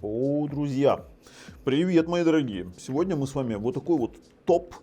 О, друзья, привет, мои дорогие! Сегодня мы с вами вот такой вот топ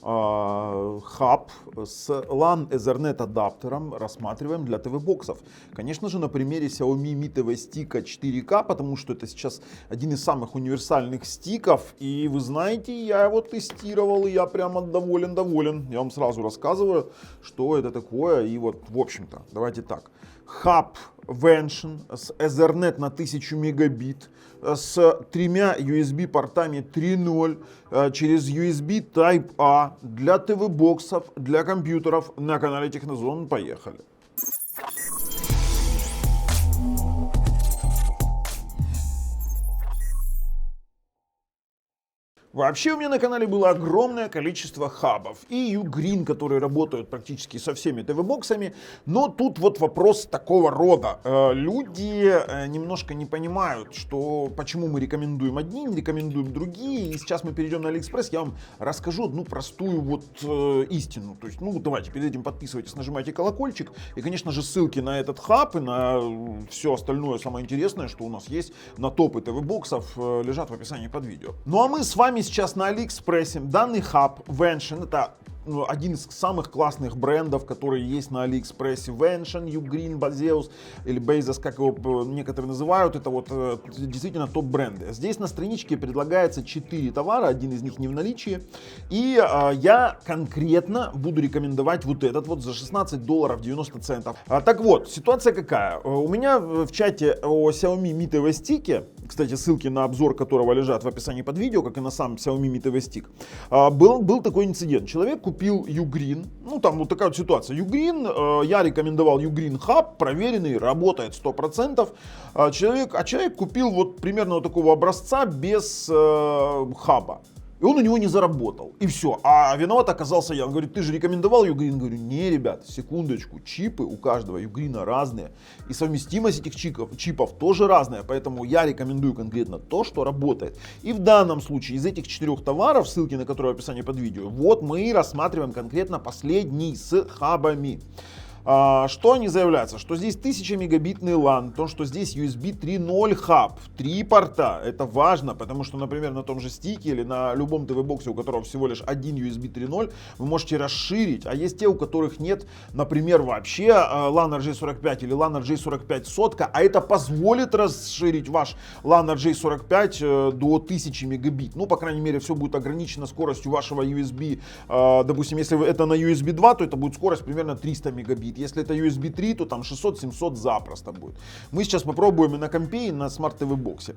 хаб с LAN Ethernet адаптером рассматриваем для ТВ-боксов. Конечно же, на примере Xiaomi Mi TV Stick 4K, потому что это сейчас один из самых универсальных стиков. И вы знаете, я его тестировал, и я прямо доволен. Я вам сразу рассказываю, что это такое. И вот, в общем-то, давайте так. Хаб Vention с Ethernet на 1000 мегабит, с тремя USB портами 3.0 через USB Type-A для ТВ-боксов, для компьютеров на канале Технозон. Поехали! Вообще у меня на канале было огромное количество хабов и Ugreen, которые работают практически со всеми ТВ-боксами, но тут вот вопрос такого рода. Люди немножко не понимают, что почему мы рекомендуем одни, не рекомендуем другие, и сейчас мы перейдем на AliExpress, я вам расскажу одну простую вот истину. То есть, давайте, перед этим подписывайтесь, нажимайте колокольчик, и, конечно же, ссылки на этот хаб и на все остальное самое интересное, что у нас есть на топы ТВ-боксов, лежат в описании под видео. Ну а мы с вами сейчас на AliExpress. Данный хаб Vention — это один из самых классных брендов, которые есть на AliExpress. Vention, Ugreen, Baseus или Bezos, как его некоторые называют, это вот действительно топ-бренды. Здесь на страничке предлагается 4 товара, один из них не в наличии. И я конкретно буду рекомендовать вот этот вот за $16 90 центов. Так вот, ситуация какая? У меня в чате о Xiaomi Mi TV Stick, кстати, ссылки на обзор которого лежат в описании под видео, как и на сам Xiaomi Mi TV Stick, был такой инцидент. Человек купил Ugreen, там вот такая вот ситуация. Ugreen, я рекомендовал Ugreen Hub, проверенный, работает 100%. Человек купил вот примерно вот такого образца без хаба. И он у него не заработал. И все. А виноват оказался я. Он говорит, ты же рекомендовал Ugreen? Говорю, не, ребят, секундочку. Чипы у каждого Ugreen разные. И совместимость этих чипов тоже разная. Поэтому я рекомендую конкретно то, что работает. И в данном случае из этих 4 товаров, ссылки на которые в описании под видео, вот мы рассматриваем конкретно последний с хабами. Что они заявляются? Что здесь 1000 мегабитный LAN, то, что здесь USB 3.0 хаб, 3 порта. Это важно, потому что, например, на том же стике или на любом ТВ-боксе, у которого всего лишь один USB 3.0, вы можете расширить. А есть те, у которых нет, например, вообще LAN RJ45 или LAN RJ45 сотка, а это позволит расширить ваш LAN RJ45 до 1000 мегабит. По крайней мере, все будет ограничено скоростью вашего USB. Допустим, если это на USB 2, то это будет скорость примерно 300 мегабит. Если это USB 3, то там 600-700 запросто будет. Мы сейчас попробуем и на компе, и на Smart TV боксе.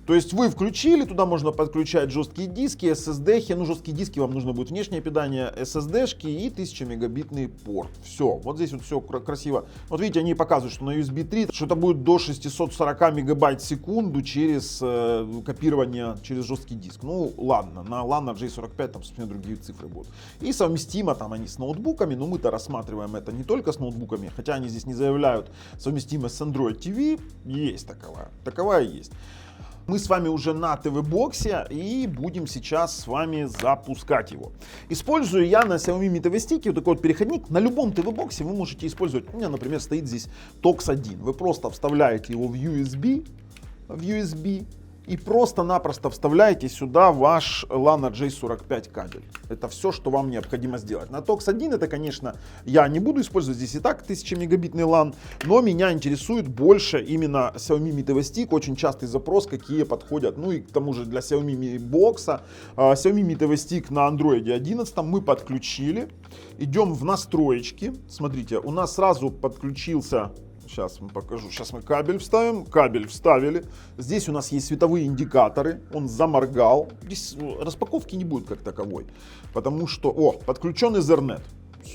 То есть вы включили, туда можно подключать жесткие диски, SSD-хи. Жесткие диски вам нужно будет внешнее питание, SSD-шки и 1000 мегабитный порт. Все, вот здесь вот все красиво. Вот видите, они показывают, что на USB 3, что это будет до 640 мегабайт в секунду через копирование через жесткий диск. Ладно, на LAN RJ45 там совсем другие цифры будут. И совместимо там они с ноутбуками, но мы-то рассматриваем это не только с ноутбуками, хотя они здесь не заявляют совместимость с Android TV, есть таковая есть. Мы с вами уже на ТВ-боксе и будем сейчас с вами запускать его. Использую я на Xiaomi Mi TV Stick вот такой вот переходник. На любом ТВ-боксе вы можете использовать. У меня, например, стоит здесь TOX 1. Вы просто вставляете его в USB и просто-напросто вставляете сюда ваш LAN RJ45 кабель. Это все, что вам необходимо сделать. На TOX 1 это, конечно, я не буду использовать, здесь и так 1000 мегабитный LAN, но меня интересует больше именно Xiaomi Mi TV Stick, очень частый запрос, какие подходят, и к тому же для Xiaomi Mi Box. Xiaomi Mi TV Stick на Android 11 мы подключили, идем в настройки, смотрите, у нас сразу подключился. Сейчас вам покажу. Сейчас мы кабель вставим. Кабель вставили. Здесь у нас есть световые индикаторы. Он заморгал. Здесь распаковки не будет как таковой. Потому что... подключен Ethernet.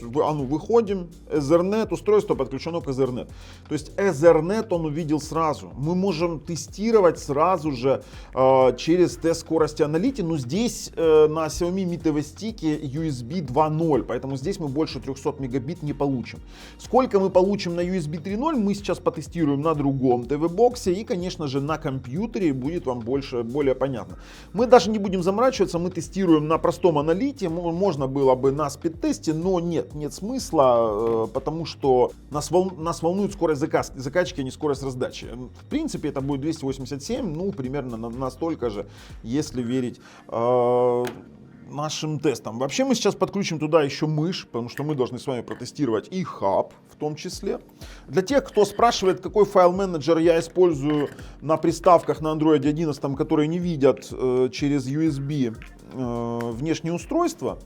Выходим. Ethernet, устройство подключено к Ethernet. То есть Ethernet он увидел сразу. Мы можем тестировать сразу же через тест скорости аналитики. Но здесь на Xiaomi Mi TV Stick USB 2.0. Поэтому здесь мы больше 300 мегабит не получим. Сколько мы получим на USB 3.0, мы сейчас потестируем на другом ТВ-боксе. И, конечно же, на компьютере будет вам более понятно. Мы даже не будем заморачиваться. Мы тестируем на простом аналите. Можно было бы на спид-тесте, но нет. нет смысла, потому что нас волнует скорость закачки, а не скорость раздачи. В принципе, это будет 287, ну, примерно настолько же, если верить нашим тестам. Вообще мы сейчас подключим туда еще мышь, потому что мы должны с вами протестировать и хаб в том числе. Для тех, кто спрашивает, какой файл-менеджер я использую на приставках на Android 11, которые не видят через USB внешнее устройство,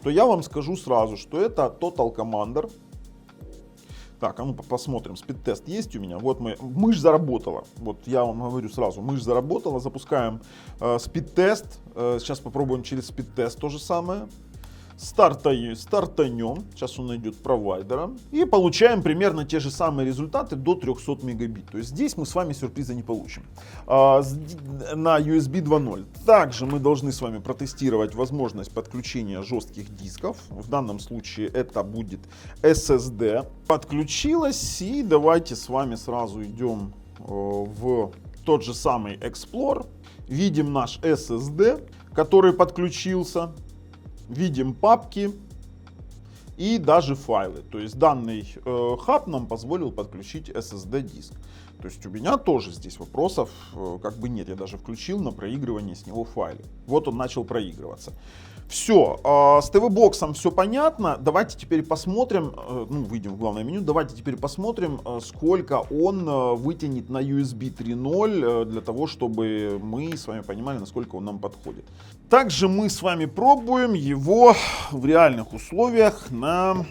то я вам скажу сразу, что это Total Commander. Так, а ну посмотрим, спид-тест есть у меня. Вот мышь заработала. Вот я вам говорю сразу, мышь заработала. Запускаем спид-тест. Сейчас попробуем через спид-тест то же самое. Стартанем. Сейчас он найдет провайдера. И получаем примерно те же самые результаты до 300 мегабит. То есть здесь мы с вами сюрприза не получим. На USB 2.0. Также мы должны с вами протестировать возможность подключения жестких дисков. В данном случае это будет SSD. Подключилась. И давайте с вами сразу идем в тот же самый Explorer. Видим наш SSD, который подключился. Видим папки и даже файлы. То есть данный хаб нам позволил подключить SSD-диск. То есть у меня тоже здесь вопросов как бы нет. Я даже включил на проигрывание с него файлы. Вот он начал проигрываться. Все, с ТВ-боксом все понятно. Давайте теперь посмотрим, ну, выйдем в главное меню. Давайте теперь посмотрим, сколько он вытянет на USB 3.0 для того, чтобы мы с вами понимали, насколько он нам подходит. Также мы с вами пробуем его в реальных условиях на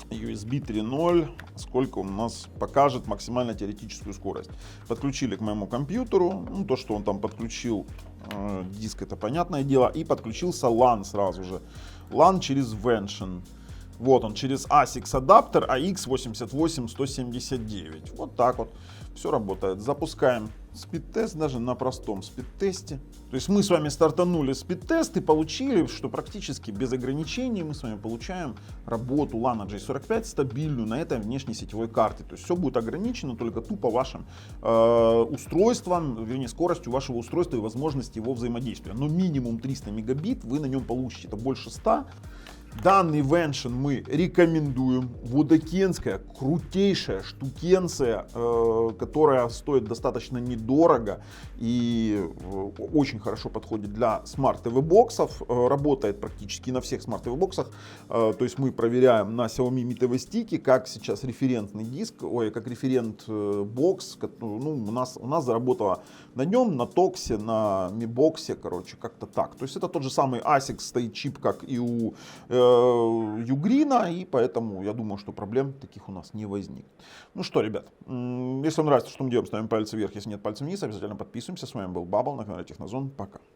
USB 3.0, сколько он у нас покажет максимально теоретическую скорость. Подключили к моему компьютеру, ну, то, что он там подключил диск, это понятное дело, и подключился LAN сразу же. LAN через Vention. Вот он, через ASICS адаптер AX88179. Вот так вот все работает. Запускаем спид-тест даже на простом спид-тесте. То есть мы с вами стартанули спид-тест и получили, что практически без ограничений мы с вами получаем работу LAN J45 стабильную на этой внешней сетевой карте. То есть все будет ограничено только тупо вашим устройством, вернее скоростью вашего устройства и возможности его взаимодействия. Но минимум 300 мегабит вы на нем получите, это больше 100. Данный Vention мы рекомендуем. Вудокенская крутейшая штукенция, которая стоит достаточно недорого и очень хорошо подходит для смарт ТВ боксов. Работает практически на всех смарт ТВ боксах. То есть мы проверяем на Xiaomi Mi TV Stick, как сейчас референтный диск, как референт бокс. Ну, у нас заработало на нем, на Токсе, на Mi Box, короче, как-то так. То есть это тот же самый ASICS стоит чип, как и у Ugreen, и поэтому я думаю, что проблем таких у нас не возникнет. Ну что, ребят, если вам нравится, что мы делаем, ставим пальцы вверх, если нет, пальцы вниз, обязательно подписываемся. С вами был Бабл на канале Технозон. Пока.